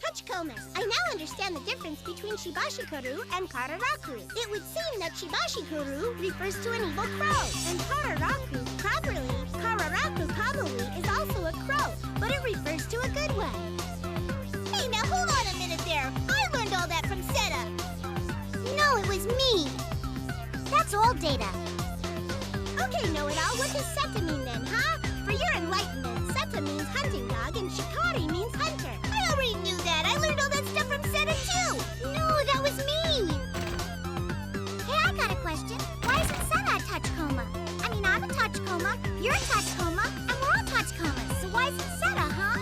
Touchcomas. I now understand the difference between Shibashikoru and Kararaku. It would seem that Shibashikoru refers to an evil crow, and Kararaku, properly, Kararaku Kamui, is also a crow, but it refers to a good one. Hey, now hold on a minute there. I learned all that from Seta. No, it was me. That's old data. Okay, know-it-all, what does Seta mean then, huh? For your enlightenment, Seta means hunting dog and Shikari means hunter. I already knew that. I learned all that stuff from Seta too. No, that was me. Hey, I got a question. Why isn't Seta a touchcoma? I mean, I'm a touchcoma, you're a touchcoma, and we're all touchcomas. So why isn't Seta, huh?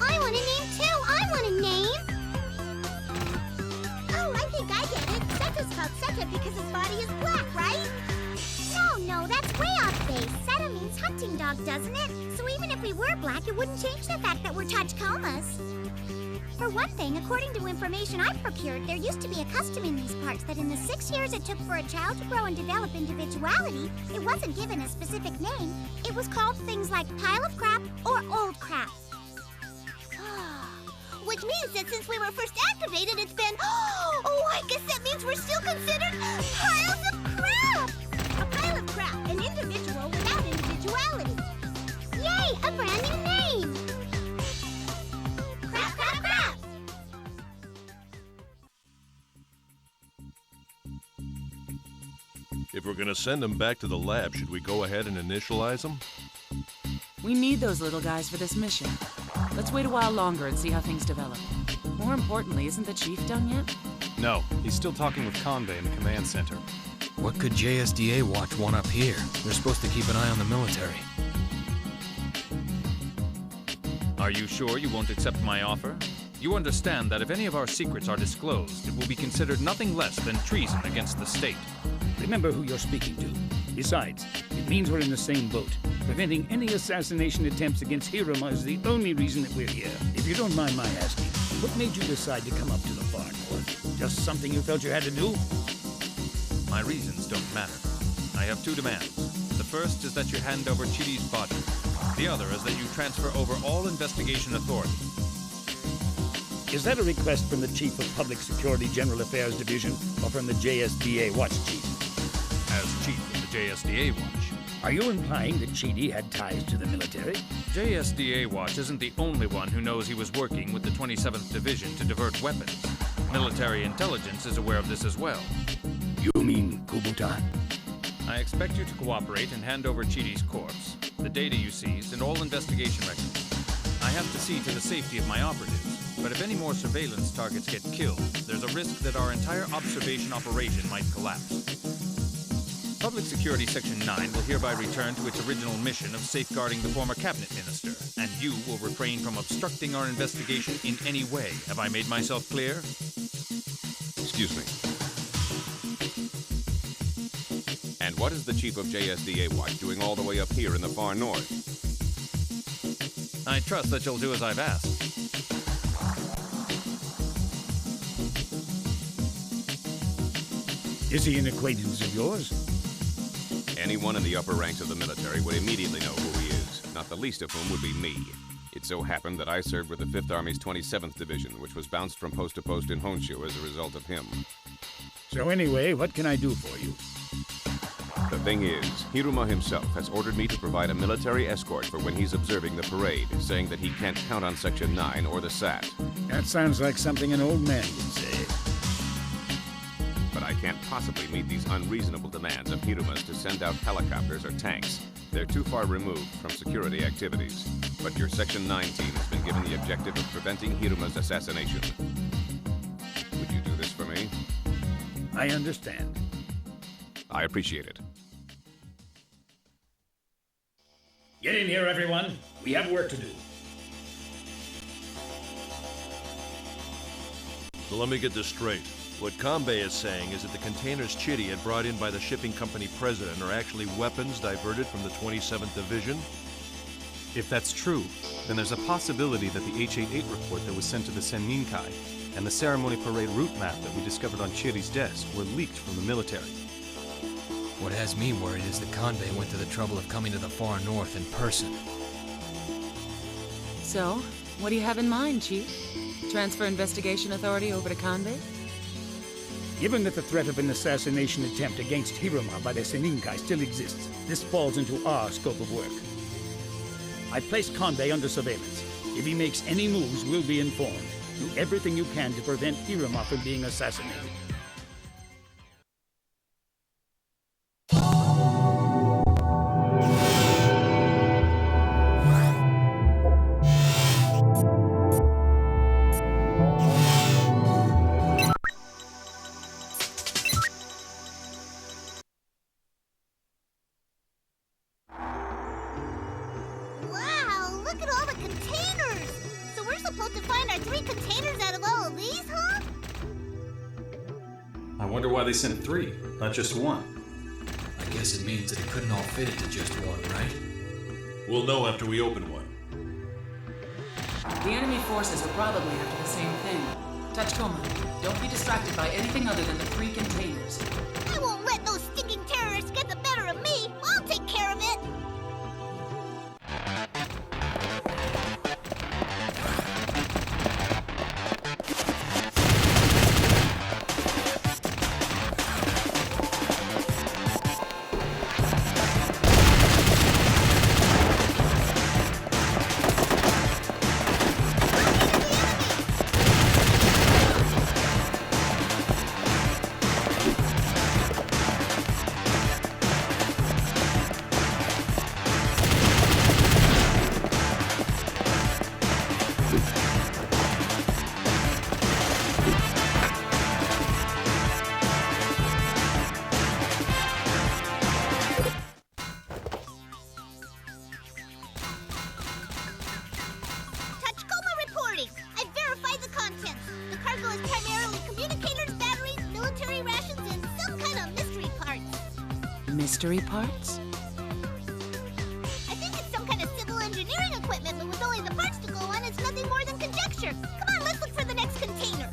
I want a name too. I want a name. Oh, I think I get it. Seta's called Seta because his body is black, right? No, that's way off base. Seta means hunting dog, doesn't it? So even if we were black, it wouldn't change the fact that we're touchcomas. For one thing, according to information I procured, there used to be a custom in these parts that in the 6 years it took for a child to grow and develop individuality, it wasn't given a specific name. It was called things like pile of crap or old crap. Which means that since we were first activated, it's been... Oh, I guess that means we're still considered piles of crap! A pile of crap, an individual without individuality. Yay, a brand new name! Crap, crap, crap! If we're gonna send them back to the lab, should we go ahead and initialize them? We need those little guys for this mission. Let's wait a while longer and see how things develop. More importantly, isn't the chief done yet? No, he's still talking with Convey in the command center. What could JSDA Watch want up here? They're supposed to keep an eye on the military. Are you sure you won't accept my offer? You understand that if any of our secrets are disclosed, it will be considered nothing less than treason against the state. Remember who you're speaking to. Besides, it means we're in the same boat. Preventing any assassination attempts against Hiruma is the only reason that we're here. If you don't mind my asking, what made you decide to come up to the far north? Just something you felt you had to do? My reasons don't matter. I have two demands. The first is that you hand over Chidi's body. The other is that you transfer over all investigation authority. Is that a request from the Chief of Public Security General Affairs Division or from the JSDA Watch Chief? As Chief of the JSDA Watch. Are you implying that Chidi had ties to the military? JSDA Watch isn't the only one who knows he was working with the 27th Division to divert weapons. Military intelligence is aware of this as well. You mean Kubuta? I expect you to cooperate and hand over Chidi's corpse, the data you seized, and all investigation records. I have to see to the safety of my operatives, but if any more surveillance targets get killed, there's a risk that our entire observation operation might collapse. Public Security Section 9 will hereby return to its original mission of safeguarding the former cabinet minister, and you will refrain from obstructing our investigation in any way. Have I made myself clear? Excuse me. And what is the Chief of JSDA Watch doing all the way up here in the far north? I trust that you'll do as I've asked. Is he an acquaintance of yours? Anyone in the upper ranks of the military would immediately know who he is, not the least of whom would be me. It so happened that I served with the 5th Army's 27th Division, which was bounced from post to post in Honshu as a result of him. So anyway, what can I do for you? The thing is, Hiruma himself has ordered me to provide a military escort for when he's observing the parade, saying that he can't count on Section 9 or the SAT. That sounds like something an old man would say. But I can't possibly meet these unreasonable demands of Hiruma's to send out helicopters or tanks. They're too far removed from security activities. But your Section 9 team has been given the objective of preventing Hiruma's assassination. Would you do this for me? I understand. I appreciate it. Get in here, everyone. We have work to do. So let me get this straight. What Kanbei is saying is that the containers Chidi had brought in by the shipping company president are actually weapons diverted from the 27th Division? If that's true, then there's a possibility that the H-88 report that was sent to the Senninkai and the ceremony parade route map that we discovered on Chidi's desk were leaked from the military. What has me worried is that Convey went to the trouble of coming to the far north in person. So, what do you have in mind, Chief? Transfer investigation authority over to Kanbei? Given that the threat of an assassination attempt against Hiruma by the Senninkai still exists, this falls into our scope of work. I placed Kanbei under surveillance. If he makes any moves, we'll be informed. Do everything you can to prevent Hiruma from being assassinated. Wow, look at all the containers! So we're supposed to find our 3 containers out of all of these, huh? I wonder why they sent 3, not just 1. I guess it means that it couldn't all fit into just one, right? We'll know after we open one. The enemy forces are probably after the same thing. Tachikoma, don't be distracted by anything other than the 3 containers. I won't let those stinking terrorists get the better of me! I'll take care of it! Mystery parts? I think it's some kind of civil engineering equipment, but with only the parts to go on, it's nothing more than conjecture. Come on, let's look for the next container.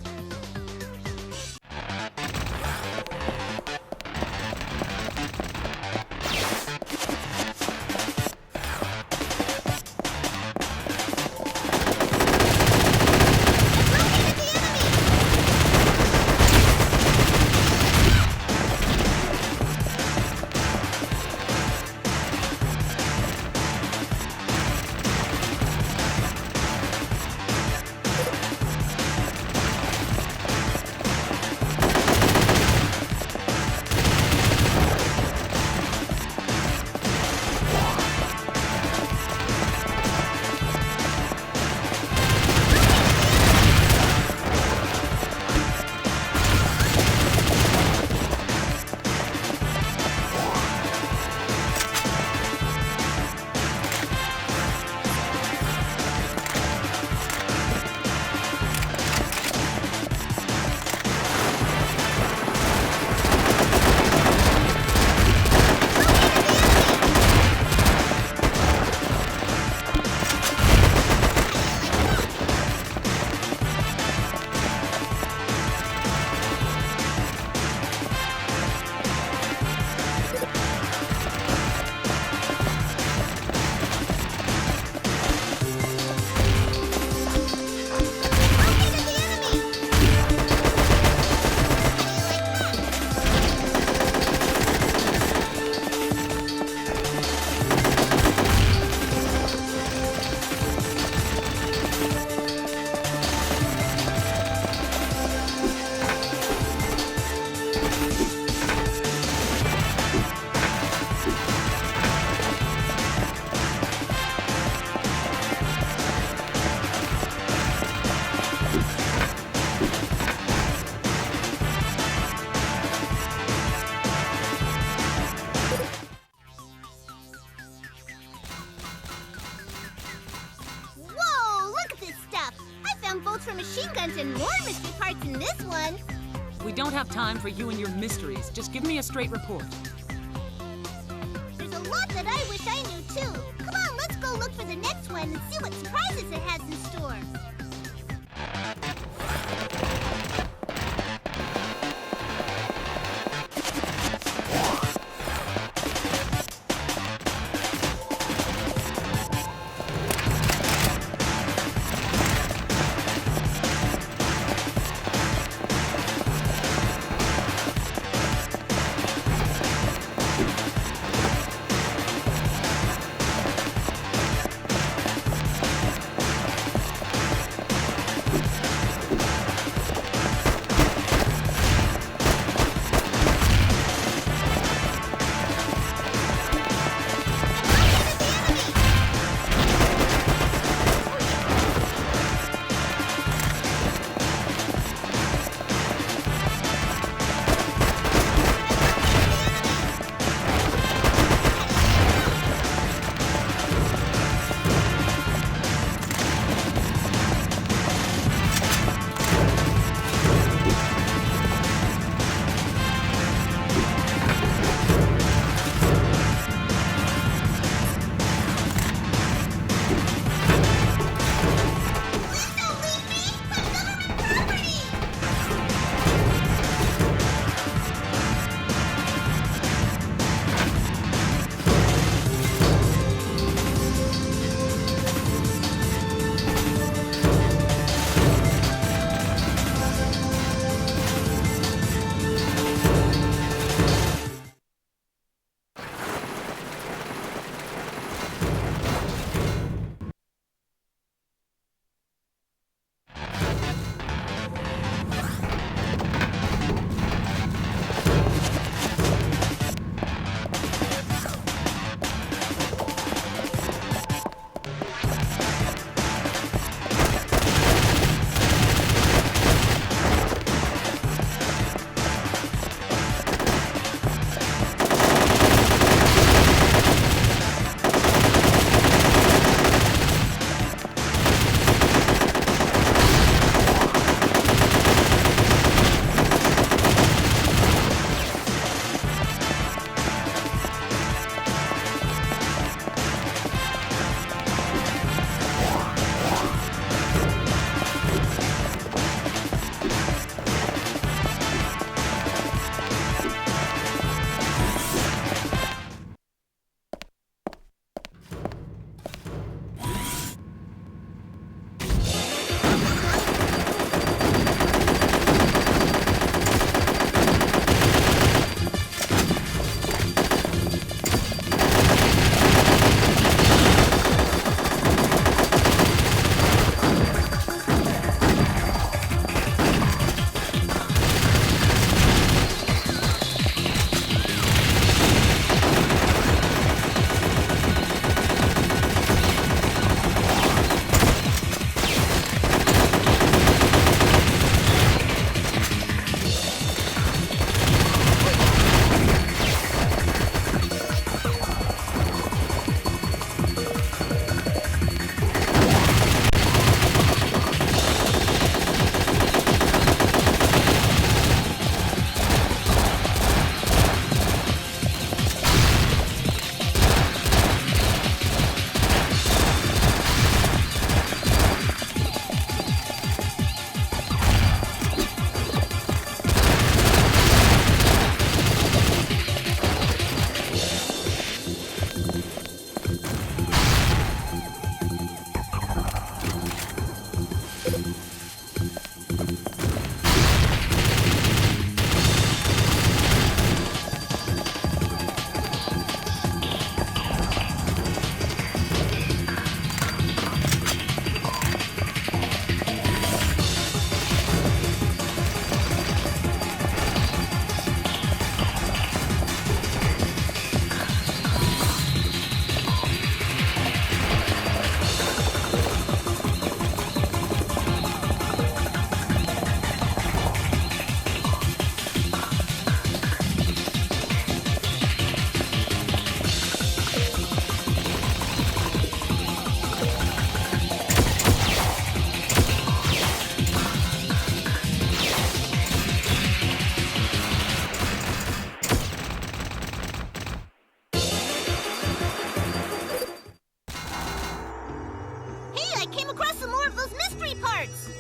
For machine guns and more mystery parts in this one. We don't have time for you and your mysteries. Just give me a straight report. There's a lot that I wish I knew too. Come on, let's go look for the next one and see what surprises it has in store.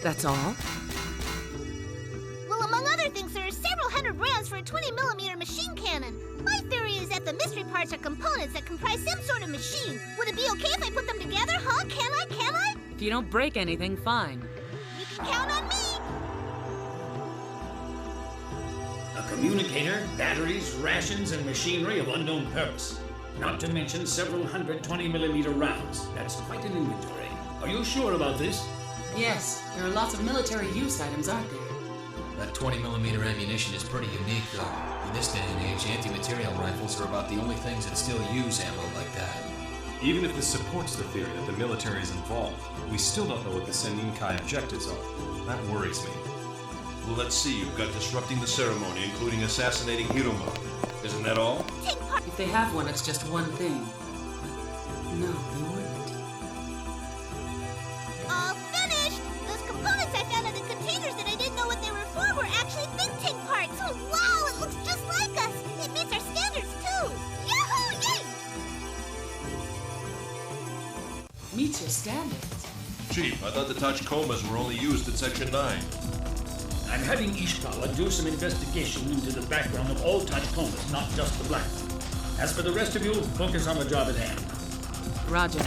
That's all? Well, among other things, there are several hundred rounds for a 20mm machine cannon. My theory is that the mystery parts are components that comprise some sort of machine. Would it be okay if I put them together, huh? Can I? If you don't break anything, fine. You can count on me. A communicator, batteries, rations, and machinery of unknown purpose. Not to mention several hundred 20mm rounds. That's quite an inventory. Are you sure about this? Yes, there are lots of military use items, aren't there? That 20mm ammunition is pretty unique, though. In this day and age, anti-material rifles are about the only things that still use ammo like that. Even if this supports the theory that the military is involved, we still don't know what the Sennin-kai objectives are. That worries me. Well, let's see. You've got disrupting the ceremony, including assassinating Hiruma. Isn't that all? If they have one, it's just one thing. No, they wouldn't. All finished! Those components I found in the containers that I didn't know what they were for were actually think tank parts. Oh, wow! It looks just like us! It meets our standards, too! Yahoo! Yay! Meets your standards. Chief, I thought the Tachikomas were only used at Section 9. I'm having Ishikawa do some investigation into the background of all Tachikomas, not just the black one. As for the rest of you, focus on the job at hand. Roger.